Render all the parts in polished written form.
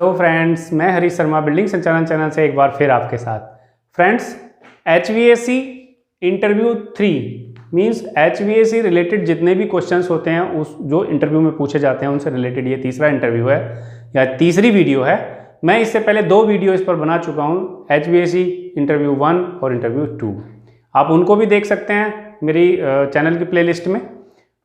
Hello friends, मैं Harish Sharma building संचालन channel से एक बार फिर आपके साथ। Friends, HVAC interview 3 means HVAC related जितने भी क्वेश्चंस होते हैं उस जो इंटरव्यू में पूछे जाते हैं उनसे रिलेटेड ये तीसरा इंटरव्यू है या तीसरी वीडियो है। मैं इससे पहले 2 वीडियो इस पर बना चुका हूँ, HVAC इंटरव्यू 1 और इंटरव्यू 2। आप उनको भी देख सकते हैं मेरी चैनल की प्लेलिस्ट में।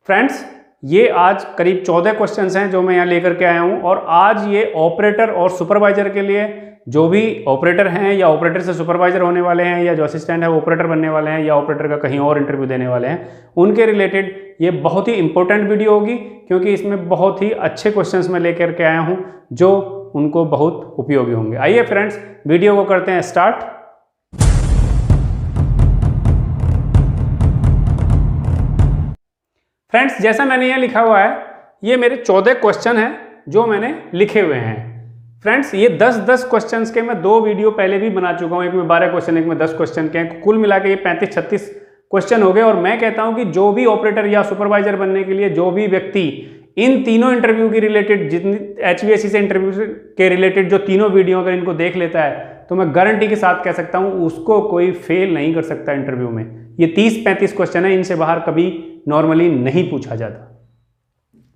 फ्रेंड्स, ये आज करीब 14 क्वेश्चंस हैं जो मैं यहाँ लेकर के आया हूँ और आज ये ऑपरेटर और सुपरवाइजर के लिए, जो भी ऑपरेटर हैं या ऑपरेटर से सुपरवाइजर होने वाले हैं या जो असिस्टेंट है वो ऑपरेटर बनने वाले हैं या ऑपरेटर का कहीं और इंटरव्यू देने वाले हैं, उनके रिलेटेड ये बहुत ही इंपॉर्टेंट वीडियो होगी क्योंकि इसमें बहुत ही अच्छे क्वेश्चंस मैं लेकर के आया हूँ जो उनको बहुत उपयोगी होंगे। आइए फ्रेंड्स, वीडियो को करते हैं स्टार्ट। फ्रेंड्स, जैसा मैंने यहाँ लिखा हुआ है, ये मेरे 14 क्वेश्चन हैं जो मैंने लिखे हुए हैं। फ्रेंड्स, ये 10-10 क्वेश्चंस के मैं 2 वीडियो पहले भी बना चुका हूँ, एक में 12 क्वेश्चन, एक में 10 क्वेश्चन के हैं। कुल मिला के ये 35-36 क्वेश्चन हो गए और मैं कहता हूँ कि जो भी ऑपरेटर या सुपरवाइजर बनने के लिए जो भी व्यक्ति इन तीनों इंटरव्यू की रिलेटेड, जितनी HVAC से इंटरव्यू के रिलेटेड जो तीनों वीडियो अगर इनको देख लेता है तो मैं गारंटी के साथ कह सकता हूँ उसको कोई फेल नहीं कर सकता इंटरव्यू में। ये 30-35 क्वेश्चन है, इनसे बाहर कभी नॉर्मली नहीं पूछा जाता।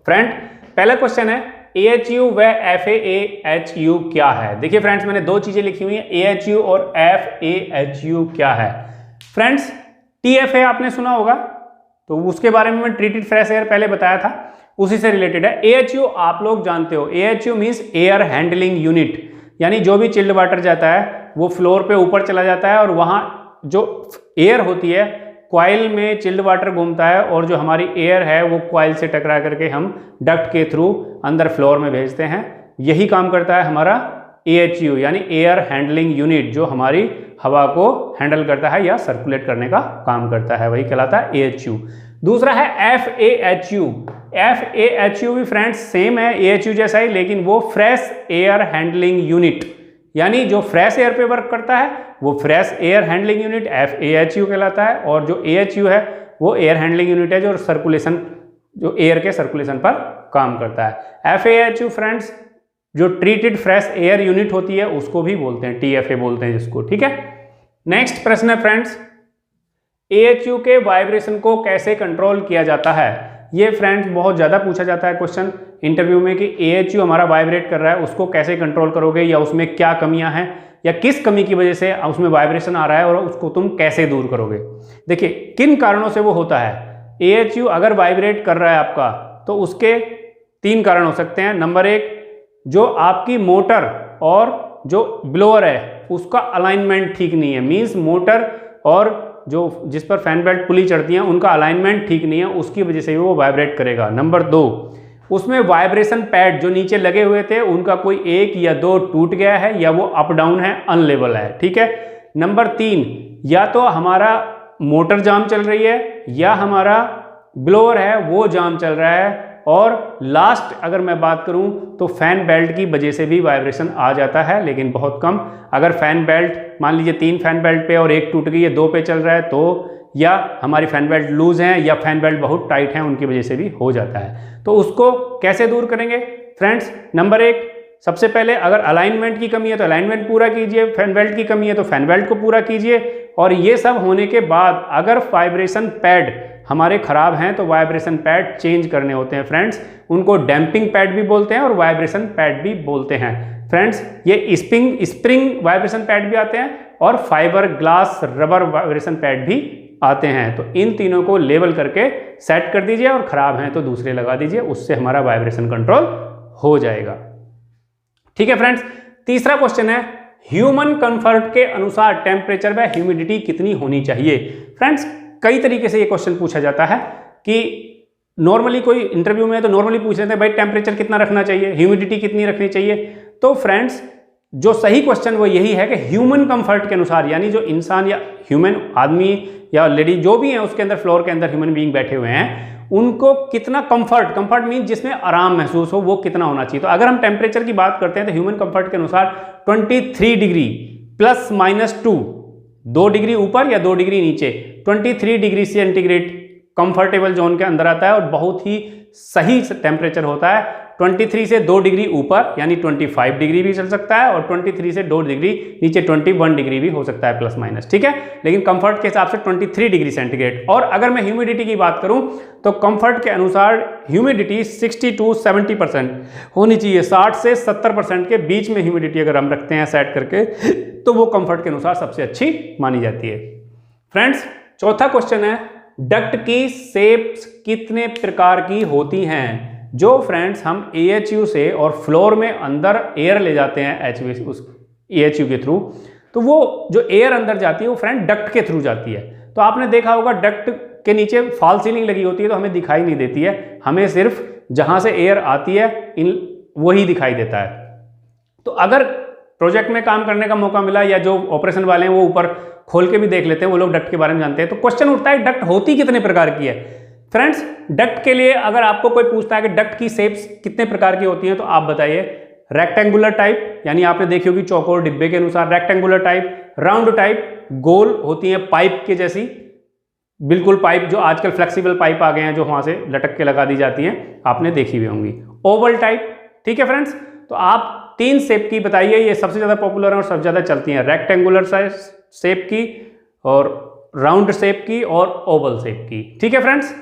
फ्रेंड, पहला क्वेश्चन है AHU व FAAHU क्या है। देखिए फ्रेंड्स, मैंने 2 चीजें लिखी हुई हैं, AHU और FAHU क्या है। फ्रेंड्स, TFA आपने सुना होगा, तो उसके बारे में मैं ट्रीटेड फ्रेश एयर पहले बताया था, उसी से रिलेटेड है। AHU आप लोग जानते हो, AHU means air handling unit, यानी जो भी चिल्ड वाटर जाता है वो फ्लोर पे ऊपर चला जाता है और वहां जो एयर होती है, कॉइल में चिल्ड वाटर घूमता है और जो हमारी एयर है वो कॉइल से टकरा करके हम डक्ट के थ्रू अंदर फ्लोर में भेजते हैं। यही काम करता है हमारा AHU यानी एयर हैंडलिंग यूनिट, जो हमारी हवा को हैंडल करता है या सर्कुलेट करने का काम करता है, वही कहलाता है AHU। दूसरा है FAHU। FAHU भी फ्रेंड्स सेम है AHU जैसा ही, लेकिन वो फ्रेश एयर हैंडलिंग यूनिट, यानी जो फ्रेश एयर पे वर्क करता है वो fresh air handling unit FAHU कहलाता है, और जो AHU है वो एयर हैंडलिंग यूनिट है जो सर्कुलेशन, जो एयर के सर्कुलेशन पर काम करता है। FAHU फ्रेंड्स जो ट्रीटेड फ्रेश एयर यूनिट होती है उसको भी बोलते हैं, TFA बोलते हैं जिसको, ठीक है। नेक्स्ट प्रश्न है फ्रेंड्स, AHU के वाइब्रेशन को कैसे कंट्रोल किया जाता है। ये फ्रेंड्स बहुत ज़्यादा पूछा जाता है क्वेश्चन इंटरव्यू में कि AHU हमारा वाइब्रेट कर रहा है, उसको कैसे कंट्रोल करोगे या उसमें क्या कमियां हैं या किस कमी की वजह से उसमें वाइब्रेशन आ रहा है और उसको तुम कैसे दूर करोगे। देखिए किन कारणों से वो होता है। AHU अगर वाइब्रेट कर रहा है आपका तो उसके 3 कारण हो सकते हैं। नंबर 1, जो आपकी मोटर और जो ब्लोअर है उसका अलाइनमेंट ठीक नहीं है, मीन्स मोटर और जो जिस पर फैन बेल्ट पुली चढ़ती हैं उनका अलाइनमेंट ठीक नहीं है, उसकी वजह से वो वाइब्रेट करेगा। नंबर 2, उसमें वाइब्रेशन पैड जो नीचे लगे हुए थे उनका कोई 1 या 2 टूट गया है या वो अप डाउन है, अनलेवल है, ठीक है। नंबर 3, या तो हमारा मोटर जाम चल रही है या हमारा ब्लोअर है वो जाम चल रहा है, और लास्ट अगर मैं बात करूं तो फैन बेल्ट की वजह से भी वाइब्रेशन आ जाता है, लेकिन बहुत कम। अगर फैन बेल्ट मान लीजिए 3 फैन बेल्ट पे और 1 टूट गई है, 2 पे चल रहा है, तो या हमारी फैन बेल्ट लूज है या फैन बेल्ट बहुत टाइट है, उनकी वजह से भी हो जाता है। तो उसको कैसे दूर करेंगे फ्रेंड्स। नंबर 1, सबसे पहले अगर अलाइनमेंट की कमी है तो अलाइनमेंट पूरा कीजिए, फैन बेल्ट की कमी है तो फैन बेल्ट को पूरा कीजिए, और ये सब होने के बाद अगर वाइब्रेशन पैड हमारे खराब हैं तो वाइब्रेशन पैड चेंज करने होते हैं फ्रेंड्स। उनको डैम्पिंग पैड भी बोलते हैं और वाइब्रेशन पैड भी बोलते हैं फ्रेंड्स। ये स्प्रिंग वाइब्रेशन पैड भी आते हैं और fibre glass rubber vibration pad भी आते हैं। तो इन तीनों को लेवल करके सेट कर दीजिए और खराब हैं तो दूसरे लगा दीजिए, उससे हमारा वाइब्रेशन कंट्रोल हो जाएगा, ठीक है फ्रेंड्स। तीसरा क्वेश्चन है, ह्यूमन कंफर्ट के अनुसार टेम्परेचर व ह्यूमिडिटी कितनी होनी चाहिए। फ्रेंड्स, कई तरीके से ये क्वेश्चन पूछा जाता है कि नॉर्मली कोई इंटरव्यू में तो नॉर्मली पूछ लेते हैं भाई टेम्परेचर कितना रखना चाहिए, ह्यूमिडिटी कितनी रखनी चाहिए। तो फ्रेंड्स जो सही क्वेश्चन वो यही है कि ह्यूमन कंफर्ट के अनुसार, यानी जो इंसान या ह्यूमन आदमी या लेडी जो भी है उसके अंदर, फ्लोर के अंदर ह्यूमन बीइंग बैठे हुए हैं, उनको कितना कंफर्ट मीन जिसमें आराम महसूस हो वो कितना होना चाहिए। तो अगर हम टेम्परेचर की बात करते हैं तो ह्यूमन कंफर्ट के अनुसार 23 डिग्री +-2, 2 डिग्री ऊपर या 2 डिग्री नीचे, 23 डिग्री सेंटीग्रेड कंफर्टेबल जोन के अंदर आता है और बहुत ही सही टेम्परेचर होता है। 23 से 2 डिग्री ऊपर यानी 25 डिग्री भी चल सकता है, और 23 से 2 डिग्री नीचे 21 डिग्री भी हो सकता है, प्लस माइनस, ठीक है। लेकिन कंफर्ट के हिसाब से 23 डिग्री सेंटीग्रेड। और अगर मैं ह्यूमिडिटी की बात करूं तो कंफर्ट के अनुसार ह्यूमिडिटी 60 to 70% होनी चाहिए। 60 से 70% के बीच में ह्यूमिडिटी अगर हम रखते हैं सेट करके तो वो कंफर्ट के अनुसार सबसे अच्छी मानी जाती है। फ्रेंड्स, चौथा क्वेश्चन है, डक्ट की शेप्स कितने प्रकार की होती हैं? जो फ्रेंड्स हम AHU से और फ्लोर में अंदर एयर ले जाते हैं AHU के थ्रू, तो वो जो एयर अंदर जाती है वो फ्रेंड डक्ट के थ्रू जाती है। तो आपने देखा होगा डक्ट के नीचे फॉल सीलिंग लगी होती है तो हमें दिखाई नहीं देती है, हमें सिर्फ जहां से एयर आती है वही दिखाई देता है। तो अगर प्रोजेक्ट में काम करने का मौका मिला या जो ऑपरेशन वाले हैं वो ऊपर खोल के भी देख लेते हैं, वो लोग डक्ट के बारे में जानते हैं, तो क्वेश्चन उठता है डक्ट होती कितने प्रकार की है? फ्रेंड्स, डक्ट के लिए अगर आपको कोई पूछता है कि डक्ट की शेप्स कितने प्रकार की होती हैं तो आप बताइए। रेक्टेंगुलर टाइप, यानी आपने देखी होगी चौकोर डिब्बे के अनुसार रेक्टेंगुलर टाइप, राउंड टाइप, गोल होती है पाइप के जैसी, बिल्कुल पाइप जो आजकल फ्लेक्सिबल पाइप आ गए हैं जो वहां से लटक के लगा दी जाती हैं, आपने देखी हुई होंगी। ओवल टाइप, ठीक है फ्रेंड्स। तो आप 3 शेप की बताइए, ये सबसे ज्यादा पॉपुलर है और सबसे ज्यादा चलती हैं, रेक्टेंगुलर शेप की और राउंड शेप की और ओवल शेप की, ठीक है फ्रेंड्स।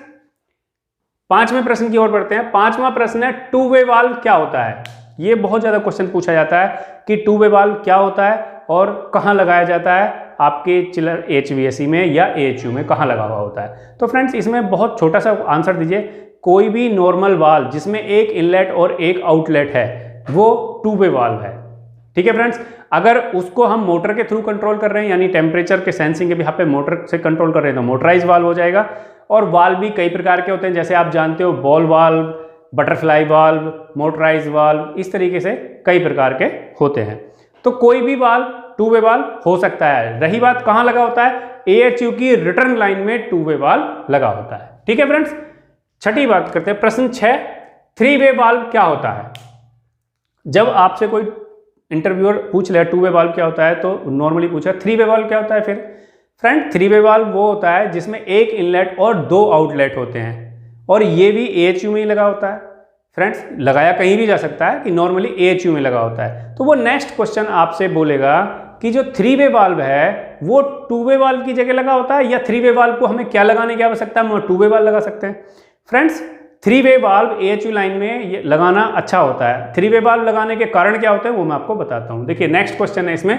5वें प्रश्न की ओर बढ़ते हैं। 5वां प्रश्न है, टू वे वाल्व क्या होता है? ये बहुत ज्यादा क्वेश्चन पूछा जाता है कि टू वे वाल्व क्या होता है और कहां लगाया जाता है, आपके चिलर HVAC में या AHU में कहां लगा हुआ होता है। तो फ्रेंड्स, इसमें बहुत छोटा सा आंसर दीजिए। कोई भी नॉर्मल वाल्व जिसमें एक इनलेट और एक आउटलेट है वो टू वे वाल्व है, ठीक है फ्रेंड्स। अगर उसको हम मोटर के थ्रू कंट्रोल कर रहे हैं, यानी टेम्परेचर के सेंसिंग के यहाँ पे मोटर से कंट्रोल कर रहे हैं, तो मोटराइज वाल्व हो जाएगा। और वाल्व भी कई प्रकार के होते हैं, जैसे आप जानते हो ball valve, butterfly valve, motorise valve, इस तरीके से कई प्रकार के होते हैं। तो कोई भी वाल्व टू वे वाल्व हो सकता है। रही बात कहां लगा होता है, AHU की रिटर्न लाइन में टू वे वाल्व लगा होता है, ठीक है फ्रेंड्स। छठी बात करते हैं, प्रश्न 6, थ्री वे वाल्व क्या होता है? जब आपसे कोई इंटरव्यूअर पूछ ले टू वे वाल्व क्या होता है तो नॉर्मली पूछा थ्री वे वाल्व क्या होता है। फिर फ्रेंड, थ्री वे वाल्व वो होता है जिसमें एक इनलेट और 2 आउटलेट होते हैं, और ये भी AHU में ही लगा होता है। फ्रेंड्स, लगाया कहीं भी जा सकता है कि नॉर्मली AHU में लगा होता है। तो वो नेक्स्ट क्वेश्चन आपसे बोलेगा कि जो थ्री वे वाल्व है वो टू वे वाल्व की जगह लगा होता है, या थ्री वे वाल्व को हमें क्या लगाने की आवश्यकता है, हम टू वे वाल्व लगा सकते हैं। Friends, three way valve AHU line में ये लगाना अच्छा होता है। थ्री वे वाल्व लगाने के कारण क्या होते हैं वो मैं आपको बताता हूं। देखिए नेक्स्ट क्वेश्चन है इसमें,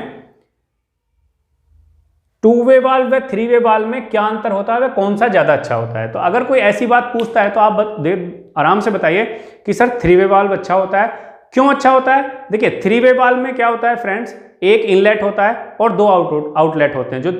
टू वे वाल्व व थ्री वे वाल्व में क्या अंतर होता है, वह कौन सा ज्यादा अच्छा होता है? तो अगर कोई ऐसी बात पूछता है तो आप आराम से बताइए कि सर थ्री वे वाल्व अच्छा होता है। क्यों अच्छा होता है? देखिए थ्री वे वाल्व में क्या होता है फ्रेंड्स, एक इनलेट होता है और 2 आउटलेट होते हैं। जो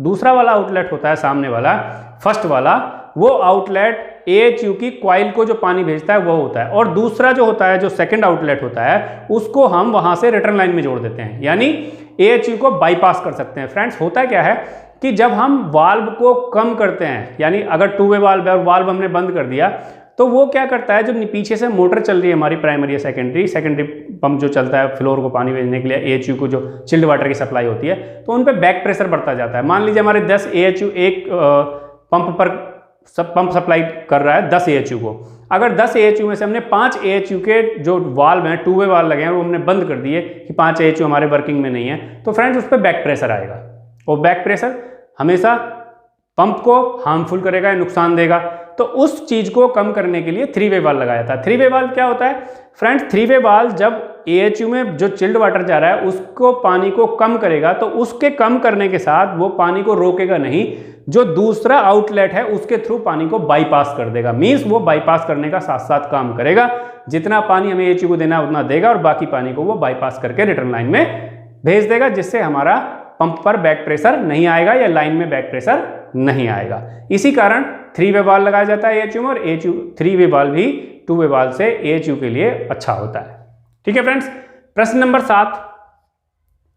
दूसरा वाला आउटलेट होता है सामने वाला, फर्स्ट वाला, वो आउटलेट AHU की कॉइल को जो पानी भेजता है वो होता है, और दूसरा जो होता है, जो सेकंड आउटलेट होता है, उसको हम वहां से रिटर्न लाइन में जोड़ देते हैं, यानी AHU को बाईपास कर सकते हैं। फ्रेंड्स, होता क्या है कि जब हम वाल्व को कम करते हैं, यानी अगर टू वे वाल्व है और वाल्व हमने बंद कर दिया, तो वो क्या करता है, जो पीछे से मोटर चल रही है हमारी प्राइमरी या सेकेंडरी पंप जो चलता है फ्लोर को पानी भेजने के लिए, AHU को जो चिल्ड वाटर की सप्लाई होती है, तो उन पे बैक प्रेशर बढ़ता जाता है। मान लीजिए हमारे 10 AHU एक पंप पर पंप सप्लाई कर रहा है 10 AHU को, अगर 10 AHU में से हमने 5 AHU के जो वाल्व हैं, टू वे वाल्व लगे हैं, वो हमने बंद कर दिए कि 5 AHU हमारे वर्किंग में नहीं है, तो फ्रेंड्स उस पर बैक प्रेशर आएगा, और बैक प्रेशर हमेशा पंप को हार्मफुल करेगा, नुकसान देगा। तो उस चीज को कम करने के लिए थ्री वे वाल्व लगाया था। थ्री वे वाल्व क्या होता है फ्रेंड्स, थ्री वे वाल्व जब AHU में जो चिल्ड वाटर जा रहा है उसको पानी को कम करेगा, तो उसके कम करने के साथ वो पानी को रोकेगा नहीं, जो दूसरा आउटलेट है उसके थ्रू पानी को बाईपास कर देगा। मींस वो बाईपास करने का साथ साथ काम करेगा, जितना पानी हमें AHU को देना है उतना देगा, और बाकी पानी को वो बाईपास करके रिटर्न लाइन में भेज देगा, जिससे हमारा पंप पर बैक प्रेशर नहीं आएगा या लाइन में बैक प्रेशर नहीं आएगा। इसी कारण थ्री वे वाल्व लगाया जाता है AHU में, और AHU थ्री वे वाल्व भी टू वे वाल्व से AHU के लिए अच्छा होता है। ठीक है फ्रेंड्स, प्रश्न नंबर 7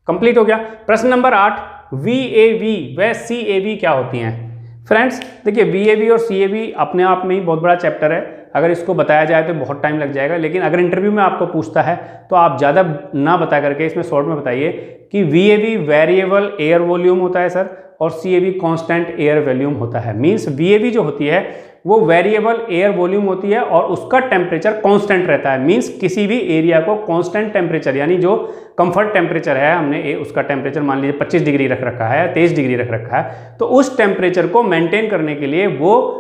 कंप्लीट हो गया। प्रश्न नंबर 8, VAV व CAV क्या होती हैं? फ्रेंड्स देखिए, VAV और CAV अपने आप में ही बहुत बड़ा चैप्टर है, अगर इसको बताया जाए तो बहुत टाइम लग जाएगा, लेकिन अगर इंटरव्यू में आपको पूछता है तो आप ज़्यादा ना बता करके इसमें शॉर्ट में बताइए कि VAV वेरिएबल एयर वॉल्यूम होता है सर, और CAV कांस्टेंट एयर वॉल्यूम होता है। मींस VAV जो होती है वो वेरिएबल एयर वॉल्यूम होती है और उसका टेम्परेचर कांस्टेंट रहता है। मींस किसी भी एरिया को कांस्टेंट टेम्परेचर यानी जो कंफर्ट टेम्परेचर है, हमने उसका टेम्परेचर मान लीजिए 25 डिग्री रख रखा है, 23 डिग्री रख रखा है, तो उस टेम्परेचर को मेंटेन करने के लिए वो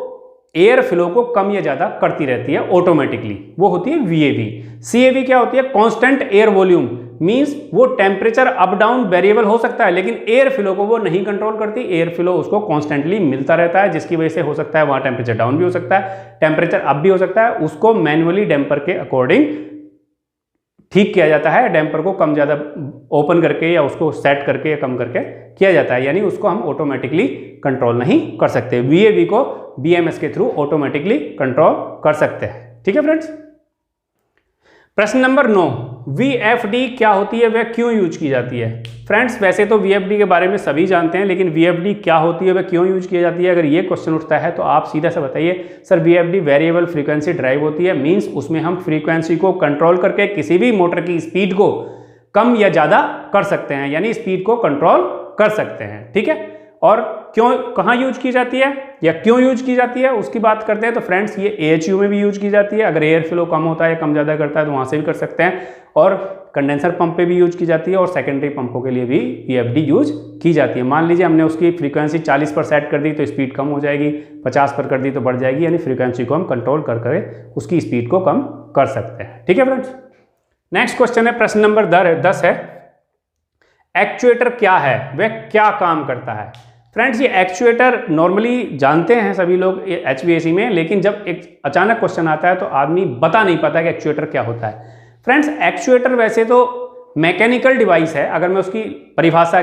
एयर फ्लो को कम या ज़्यादा करती रहती है ऑटोमेटिकली, वो होती है VAV। CAV क्या होती है? Constant air volume. मींस वो टेम्परेचर अप डाउन वेरिएबल हो सकता है लेकिन एयर फ्लो को वो नहीं कंट्रोल करती, एयर फ्लो उसको कॉन्स्टेंटली मिलता रहता है, जिसकी वजह से हो सकता है वहाँ टेम्परेचर डाउन भी हो सकता है, टेम्परेचर अप भी हो सकता है। उसको मैनुअली डैम्पर के अकॉर्डिंग ठीक किया जाता है, डैम्पर को कम ज़्यादा ओपन करके या उसको सेट करके या कम करके किया जाता है, यानी उसको हम ऑटोमेटिकली कंट्रोल नहीं कर सकते। VAV को BMS के थ्रू ऑटोमेटिकली कंट्रोल कर सकते हैं। ठीक है फ्रेंड्स। प्रश्न नंबर 9, VFD क्या होती है, वह क्यों यूज की जाती है? फ्रेंड्स वैसे तो VFD के बारे में सभी जानते हैं, लेकिन VFD क्या होती है, वह क्यों यूज की जाती है, अगर ये क्वेश्चन उठता है तो आप सीधा सा बताइए sir VFD variable frequency drive होती है। मींस उसमें हम फ्रीक्वेंसी को कंट्रोल करके किसी भी मोटर की स्पीड को कम या ज़्यादा कर सकते हैं, यानी स्पीड को कंट्रोल कर सकते हैं। ठीक है, और क्यों, कहाँ यूज की जाती है या क्यों यूज की जाती है उसकी बात करते हैं। तो फ्रेंड्स ये AHU में भी यूज की जाती है, अगर एयर फ्लो कम होता है या कम ज़्यादा करता है तो वहाँ से भी कर सकते हैं, और कंडेंसर पंप पे भी यूज की जाती है, और सेकेंडरी पंपों के लिए भी VFD यूज की जाती है। मान लीजिए हमने उसकी फ्रीक्वेंसी 40 पर सेट कर दी तो स्पीड कम हो जाएगी, 50 पर कर दी तो बढ़ जाएगी, यानी फ्रीक्वेंसी को हम कंट्रोल कर उसकी स्पीड को कम कर सकते हैं। ठीक है फ्रेंड्स। नेक्स्ट क्वेश्चन है, प्रश्न नंबर 10 है, एक्चुएटर क्या है, वह क्या काम करता है? फ्रेंड्स ये एक्चुएटर नॉर्मली जानते हैं सभी लोग HVAC में, लेकिन जब एक अचानक क्वेश्चन आता है तो आदमी बता नहीं पाता कि एक्चुएटर क्या होता है। फ्रेंड्स एक्चुएटर वैसे तो मैकेनिकल डिवाइस है, अगर मैं उसकी परिभाषा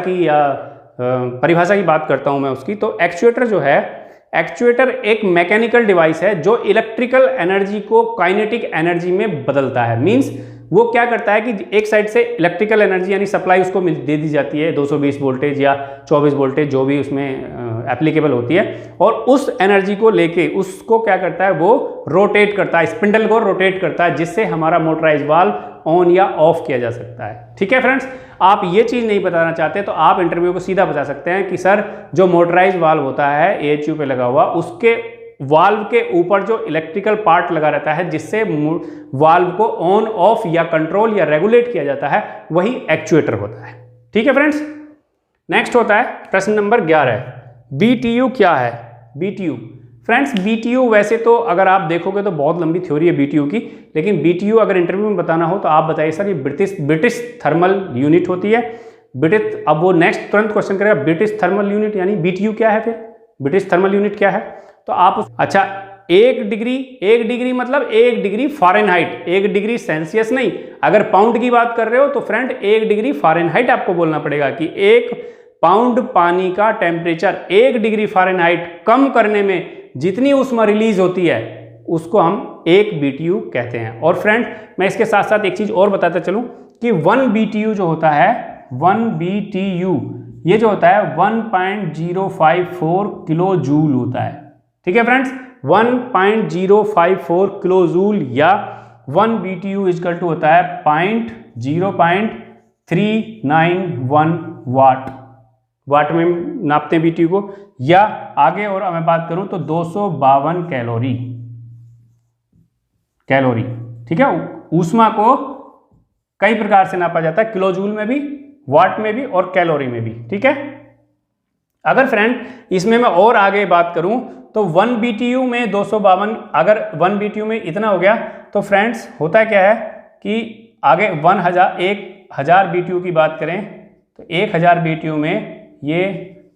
की बात करता हूं मैं उसकी, तो एक्चुएटर जो है, एक्चुएटर एक मैकेनिकल डिवाइस है जो इलेक्ट्रिकल एनर्जी को काइनेटिक एनर्जी में बदलता है। मींस वो क्या करता है कि एक साइड से इलेक्ट्रिकल एनर्जी यानी सप्लाई उसको दे दी जाती है 220 वोल्टेज या 24 वोल्टेज जो भी उसमें एप्लीकेबल होती है, और उस एनर्जी को लेके उसको क्या करता है, वो रोटेट करता है, स्पिंडल को रोटेट करता है, जिससे हमारा मोटराइज वाल्व ऑन या ऑफ किया जा सकता है। ठीक है फ्रेंड्स, आप ये चीज़ नहीं बताना चाहते तो आप इंटरव्यू को सीधा बता सकते हैं कि सर जो मोटराइज वाल्व होता है AHU पे लगा हुआ, उसके वाल्व के ऊपर जो इलेक्ट्रिकल पार्ट लगा रहता है जिससे वाल्व को ऑन ऑफ या कंट्रोल या रेगुलेट किया जाता है, वही एक्चुएटर होता है। ठीक है फ्रेंड्स। नेक्स्ट होता है प्रश्न नंबर 11, BTU क्या है? BTU फ्रेंड्स, BTU वैसे तो अगर आप देखोगे तो बहुत लंबी थ्योरी है BTU की, लेकिन BTU अगर इंटरव्यू में बताना हो तो आप बताइए सर ये ब्रिटिश थर्मल यूनिट होती है। ब्रिटिश, अब वो नेक्स्ट तुरंत क्वेश्चन करेगा ब्रिटिश थर्मल यूनिट यानी BTU क्या है, फिर ब्रिटिश थर्मल यूनिट क्या है? तो आप अच्छा 1 डिग्री मतलब 1 डिग्री फ़ारेनहाइट, 1 डिग्री सेल्सियस नहीं। अगर पाउंड की बात कर रहे हो तो फ्रेंड 1 डिग्री फ़ारेनहाइट आपको बोलना पड़ेगा कि 1 पाउंड पानी का टेम्परेचर 1 डिग्री फ़ारेनहाइट कम करने में जितनी ऊष्मा रिलीज होती है उसको हम 1 BTU कहते हैं। और फ्रेंड मैं इसके साथ साथ एक चीज़ और बताता चलूँ कि 1 BTU जो होता है, 1 BTU ये जो होता है 1.054 किलो जूल होता है। ठीक है फ्रेंड्स, 1.054 किलो जूल या 1 BTU इक्वल टू होता है 0.391 वाट में नापते हैं BTU को, या आगे और मैं बात करूं तो 252 कैलोरी। ठीक है, ऊष्मा को कई प्रकार से नापा जाता है, किलो जूल में भी, वाट में भी और कैलोरी में भी। ठीक है, अगर फ्रेंड इसमें मैं और आगे बात करूं तो 1 BTU में 252, अगर 1 BTU में इतना हो गया तो फ्रेंड्स होता क्या है कि आगे 1000 BTU की बात करें तो 1000 BTU में ये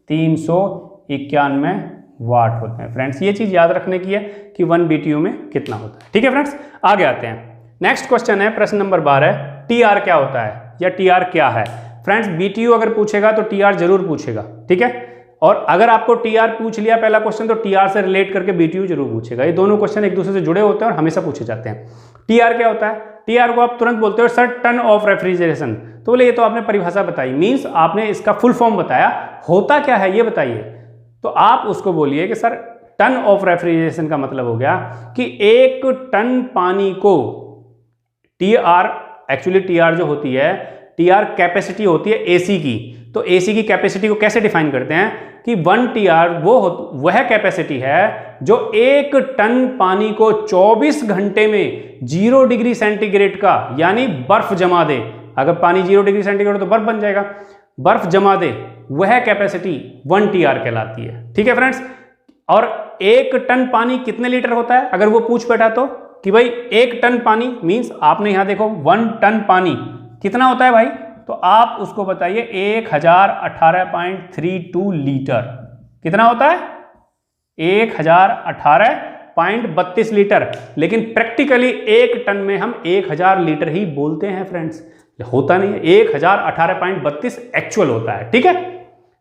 391 वाट होते हैं। फ्रेंड्स ये चीज़ याद रखने की है कि 1 BTU में कितना होता है। ठीक है फ्रेंड्स, आगे आते हैं। नेक्स्ट क्वेश्चन है प्रश्न नंबर 12, TR क्या होता है या TR क्या है? फ्रेंड्स BTU अगर पूछेगा तो TR जरूर पूछेगा। ठीक है, और अगर आपको TR पूछ लिया पहला क्वेश्चन तो TR से रिलेट करके BTU जरूर पूछेगा। ये दोनों क्वेश्चन एक दूसरे से जुड़े होते हैं और हमेशा पूछे जाते हैं। TR क्या होता है? TR को आप तुरंत बोलते हो सर टन ऑफ रेफ्रिजरेशन, तो बोले ये तो आपने परिभाषा बताई, मीन्स आपने इसका फुल फॉर्म बताया, होता क्या है ये बताइए। तो आप उसको बोलिए कि सर टन ऑफ रेफ्रिजरेशन का मतलब हो गया कि 1 टन पानी को TR, एक्चुअली TR जो होती है, TR कैपेसिटी होती है AC की, तो एसी की कैपेसिटी को कैसे डिफाइन करते हैं कि 1 TR वह कैपेसिटी है जो 1 टन पानी को 24 घंटे में 0 डिग्री सेंटीग्रेड का यानी बर्फ जमा दे। अगर पानी 0 डिग्री सेंटीग्रेड तो बर्फ बन जाएगा, बर्फ जमा दे, वह कैपेसिटी 1 TR कहलाती है। ठीक है फ्रेंड्स। और 1 टन पानी कितने लीटर होता है, अगर वो पूछ बैठा तो कि भाई 1 टन पानी मींस आपने यहां देखो 1 टन पानी कितना होता है भाई, तो आप उसको बताइए 1018.32 लीटर कितना होता है, 1018.32 लीटर। लेकिन प्रैक्टिकली 1 टन में हम 1000 लीटर ही बोलते हैं फ्रेंड्स, होता नहीं है, 1018.32 एक्चुअल होता है। ठीक है,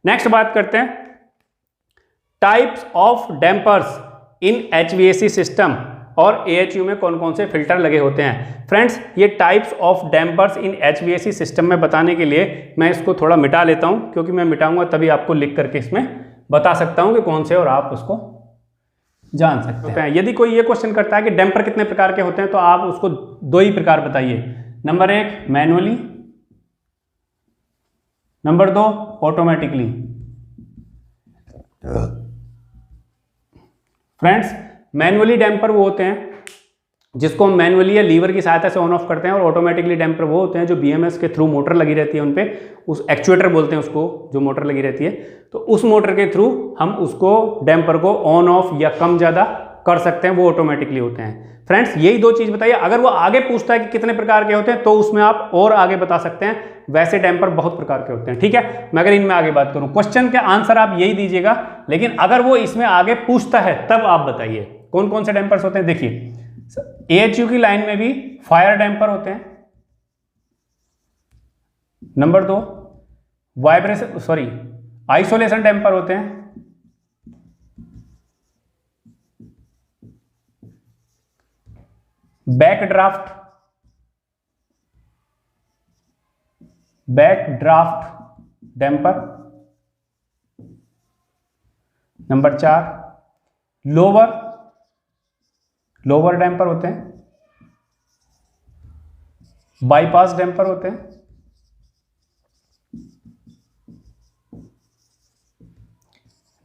नेक्स्ट बात करते हैं types of dampers in HVAC system और AHU में कौन कौन से फिल्टर लगे होते हैं। फ्रेंड्स ये types of dampers in HVAC system में बताने के लिए मैं इसको थोड़ा मिटा लेता हूं, क्योंकि मैं मिटाऊंगा तभी आपको लिख करके इसमें बता सकता हूं कि कौन से और आप उसको जान सकते हैं। यदि कोई ये क्वेश्चन करता है कि डैम्पर कितने प्रकार के होते हैं तो आप उसको 2 ही प्रकार बताइए। Number 1 manually, number 2 automatically. Friends manually damper वो होते हैं जिसको हम मैनुअली या लीवर की सहायता से ऑन ऑफ करते हैं, और ऑटोमेटिकली डैम्पर वो होते हैं जो BMS के थ्रू मोटर लगी रहती है, उन पे उस एक्चुएटर बोलते हैं उसको, जो मोटर लगी रहती है, तो उस मोटर के थ्रू हम उसको डैम्पर को ऑन ऑफ या कम ज़्यादा कर सकते हैं, वो ऑटोमेटिकली होते हैं। फ्रेंड्स यही 2 चीज़ बताइए। अगर वो आगे पूछता है कि कितने प्रकार के होते हैं तो उसमें आप और आगे बता सकते हैं, वैसे डैम्पर बहुत प्रकार के होते हैं। ठीक है, मैं अगर इनमें आगे बात करूं, क्वेश्चन के आंसर आप यही दीजिएगा, लेकिन अगर वो इसमें आगे पूछता है तब आप बताइए कौन कौन से डैम्पर्स होते हैं। देखिए AHU की लाइन में भी फायर डैम्पर होते हैं, नंबर 2 आइसोलेशन डैम्पर होते हैं, back draft damper, number 4 lower damper होते हैं, बाईपास डैम्पर होते हैं,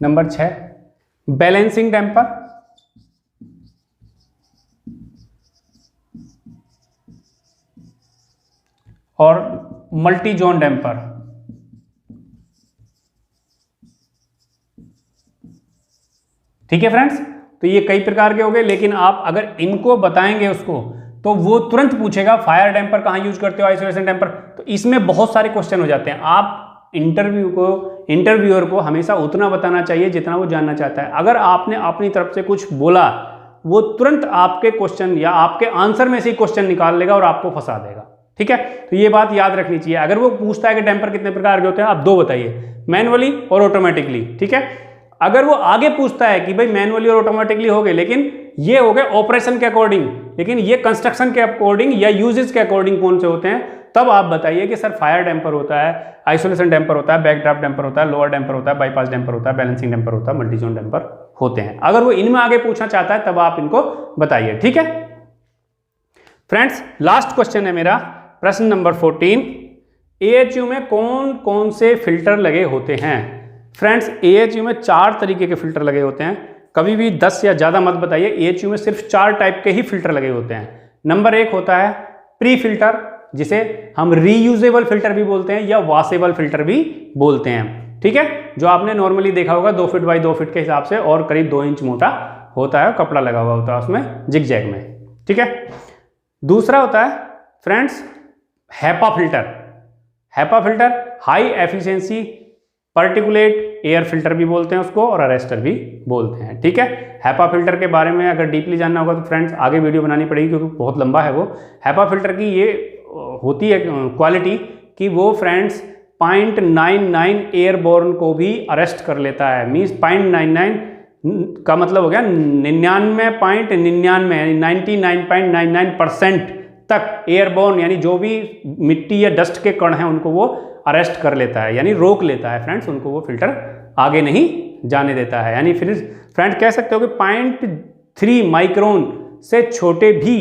नंबर 6 बैलेंसिंग डैम्पर, और मल्टी जोन डैम्पर। ठीक है फ्रेंड्स, तो ये कई प्रकार के हो गए, लेकिन आप अगर इनको बताएंगे उसको तो वो तुरंत पूछेगा फायर डैम्पर कहाँ यूज करते हो, आइसोलेशन डैम्पर। तो इसमें बहुत सारे क्वेश्चन हो जाते हैं। आप इंटरव्यूअर को हमेशा उतना बताना चाहिए जितना वो जानना चाहता है। अगर आपने अपनी तरफ से कुछ बोला, वो तुरंत आपके क्वेश्चन या आपके आंसर में से क्वेश्चन निकाल लेगा और आपको फंसा देगा। ठीक है, तो ये बात याद रखनी चाहिए। अगर वो पूछता है कि डैम्पर कितने प्रकार के होते हैं, आप 2 बताइए, मैनुअली और ऑटोमेटिकली। ठीक है, अगर वो आगे पूछता है कि भाई मैनुअली और ऑटोमेटिकली हो गए, लेकिन ये हो गए ऑपरेशन के अकॉर्डिंग, लेकिन ये कंस्ट्रक्शन के अकॉर्डिंग या यूजेस के अकॉर्डिंग कौन से होते हैं, तब आप बताइए कि सर फायर डैम्पर होता है, आइसोलेशन डैम्पर होता है, बैक ड्राफ्ट डैम्पर होता है, लोअर डैम्पर होता है, बाईपास डैम्पर होता है, बैलेंसिंग डैम्पर होता है, मल्टी जोन डैम्पर होते हैं। अगर वो इनमें आगे पूछना चाहता है तब आप इनको बताइए। ठीक है फ्रेंड्स, लास्ट क्वेश्चन है मेरा, प्रश्न नंबर 14, AHU में कौन कौन से फिल्टर लगे होते हैं। फ्रेंड्स AHU में 4 तरीके के फिल्टर लगे होते हैं, कभी भी 10 या ज़्यादा मत बताइए। AHU में सिर्फ 4 टाइप के ही फिल्टर लगे होते हैं। नंबर 1 होता है प्री फिल्टर, जिसे हम रीयूजेबल फिल्टर भी बोलते हैं या वॉशेबल फिल्टर भी बोलते हैं। ठीक है, जो आपने नॉर्मली देखा होगा 2 फीट बाई 2 फीट के हिसाब से और करीब 2 इंच मोटा होता है, कपड़ा लगा हुआ होता है उसमें जिग-जैग में। ठीक है, दूसरा होता है friends HEPA filter, high efficiency particulate air filter भी बोलते हैं उसको, और अरेस्टर भी बोलते हैं। ठीक है, हैपा फिल्टर के बारे में अगर डीपली जानना होगा तो फ्रेंड्स आगे वीडियो बनानी पड़ेगी, क्योंकि बहुत लंबा है वो। हैपा फिल्टर की ये होती है क्वालिटी कि वो फ्रेंड्स 0.99 एयरबोर्न को भी अरेस्ट कर लेता है। मीन्स 0.99 का मतलब हो गया 99.99% तक एयरबोर्न, यानी जो भी मिट्टी या डस्ट के कण हैं उनको वो अरेस्ट कर लेता है, यानी रोक लेता है फ्रेंड्स, उनको वो फिल्टर आगे नहीं जाने देता है। यानी फिर फ्रेंड्स कह सकते हो कि 0.3 माइक्रोन से छोटे भी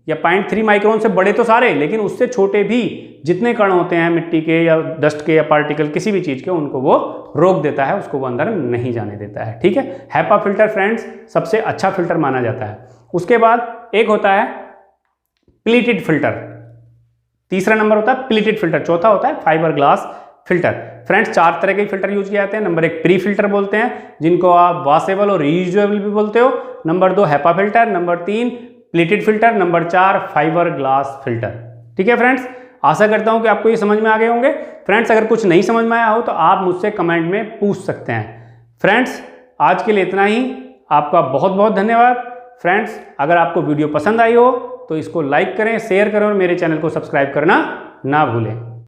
या 0.3 माइक्रोन से बड़े तो सारे, लेकिन उससे छोटे भी जितने कण होते हैं मिट्टी के या डस्ट के या पार्टिकल किसी भी चीज़ के, उनको वो रोक देता है, उसको वो अंदर नहीं जाने देता है। ठीक है, हैपा फिल्टर फ्रेंड्स सबसे अच्छा फिल्टर माना जाता है। उसके बाद एक होता है प्लीटेड फिल्टर, तीसरा नंबर होता है प्लीटेड फिल्टर, चौथा होता है फाइबर ग्लास फिल्टर। फ्रेंड्स 4 तरह के फिल्टर यूज किए जाते हैं। नंबर 1 प्री फिल्टर बोलते हैं, जिनको आप वॉशेबल और रीयूजेबल भी बोलते हो। Number 2 HEPA filter, number 3 pleated filter, number 4 fibre glass filter. ठीक है फ्रेंड्स, आशा करता हूं कि आपको ये समझ में आ गए होंगे। फ्रेंड्स अगर कुछ नहीं समझ में आया हो तो आप मुझसे कमेंट में पूछ सकते हैं। फ्रेंड्स आज के लिए इतना ही, आपका बहुत बहुत धन्यवाद। फ्रेंड्स अगर आपको वीडियो पसंद आई हो तो इसको लाइक करें, शेयर करें और मेरे चैनल को सब्सक्राइब करना ना भूलें।